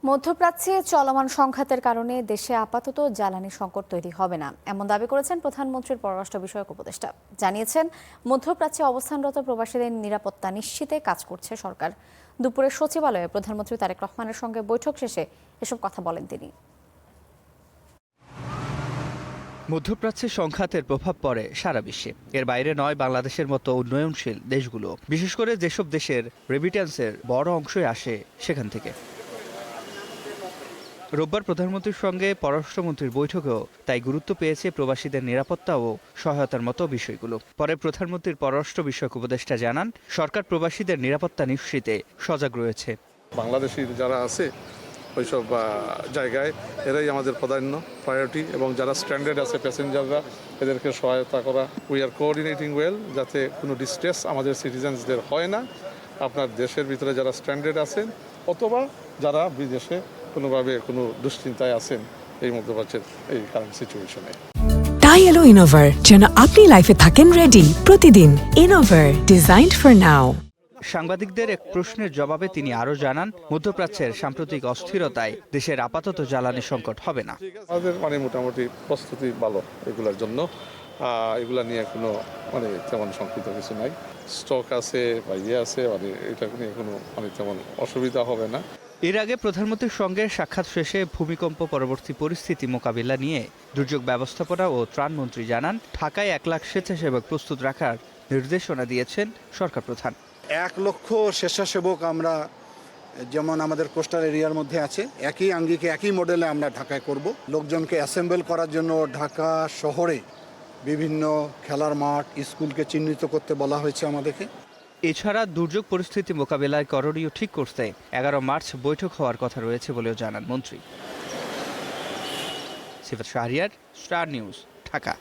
মধ্যপ্রাচ্যে চলমান সংঘাতের কারণে দেশে আপাতত জ্বালানি সংকট তৈরি হবে না, এমন দাবি করেছেন প্রধানমন্ত্রীর পররাষ্ট্র বিষয়ক উপদেষ্টা। জানিয়েছেন, মধ্যপ্রাচ্যে অবস্থানরত প্রবাসীদের নিরাপত্তা নিশ্চিতে কাজ করছে সরকার। দুপুরে সচিবালয়ে প্রধানমন্ত্রী তারেক রহমানের সঙ্গে বৈঠক শেষে এসব কথা বলেন তিনি। মধ্যপ্রাচ্যে সংঘাতের প্রভাব পড়ে সারা বিশ্বে। এর বাইরে নয় বাংলাদেশের মতো উন্নয়নশীল দেশগুলো, বিশেষ করে যেসব দেশের রেমিট্যান্সের বড় অংশই আসে সেখান থেকে। রোববার প্রধানমন্ত্রীর সঙ্গে পররাষ্ট্রমন্ত্রীর বৈঠকেও তাই গুরুত্ব পেয়েছে প্রবাসীদের নিরাপত্তা ও সহায়তার মতো বিষয়গুলো। পরে প্রধানমন্ত্রীর পররাষ্ট্র বিষয়ক উপদেষ্টা জানান, সরকার প্রবাসীদের নিরাপত্তা নিশ্চিতে সজাগ রয়েছে। বাংলাদেশি যারা আছে ওইসব জায়গায় এরাই আমাদের প্রায়োরিটি, এবং যারা স্ট্যান্ডার্ড আছে প্যাসেঞ্জাররা, এদেরকে সহায়তা করা। উই আর কোঅর্ডিনেটিং ওয়েল, যাতে কোনো ডিস্ট্রেস আমাদের সিটিজেন্সদের হয় না। আপনার দেশের ভিতরে যারা স্ট্যান্ডার্ড আছেন অথবা যারা বিদেশে কোনোভাবে কোনো দুশ্চিন্তায় আছেন এই মধ্যপ্রাচ্যের এই কারেন্ট সিচুয়েশনে। তাই এলো ইনোভার, যেন আপনি লাইফে থাকেন রেডি প্রতিদিন। Innova, designed for now. সাংবাদিকদের এক প্রশ্নের জবাবে তিনি আরও জানান, মধ্যপ্রাচ্যের সাম্প্রতিক অস্থিরতায় দেশের আপাতত জ্বালানি সংকট হবে না। আমাদের মোটামুটি প্রস্তুতি ভালো এগুলোর জন্য। এগুলা নিয়ে কোনো তেমন শঙ্কিত কিছু নাই। স্টক আছে বা আছে, এটা নিয়ে কোনো তেমন অসুবিধা হবে না। এর আগে প্রধানমন্ত্রীর সঙ্গে সাক্ষাৎ শেষে ভূমিকম্প পরবর্তী পরিস্থিতি মোকাবিলা নিয়ে দুর্যোগ ব্যবস্থাপনা ও ত্রাণমন্ত্রী জানান, ঢাকায় 1 লাখ স্বেচ্ছাসেবক প্রস্তুত রাখার নির্দেশনা দিয়েছেন সরকার প্রধান। 1 লক্ষ স্বেচ্ছাসেবক আমরা যেমন আমাদের কোস্টাল এরিয়ার মধ্যে আছে, একই আঙ্গিকে একই মডেলে আমরা ঢাকায় করব। লোকজনকে অ্যাসেম্বল করার জন্য ঢাকা শহরে বিভিন্ন খেলার মাঠ, স্কুলকে চিহ্নিত করতে বলা হয়েছে আমাদেরকে। এছাড়া দুর্যোগ পরিস্থিতি মোকাবিলায় করণীয় ঠিক করতে 11 মার্চ বৈঠক হওয়ার কথা রয়েছে বলেও জানান মন্ত্রী। সিফাত শাহরিয়ার, স্টার নিউজ, ঢাকা।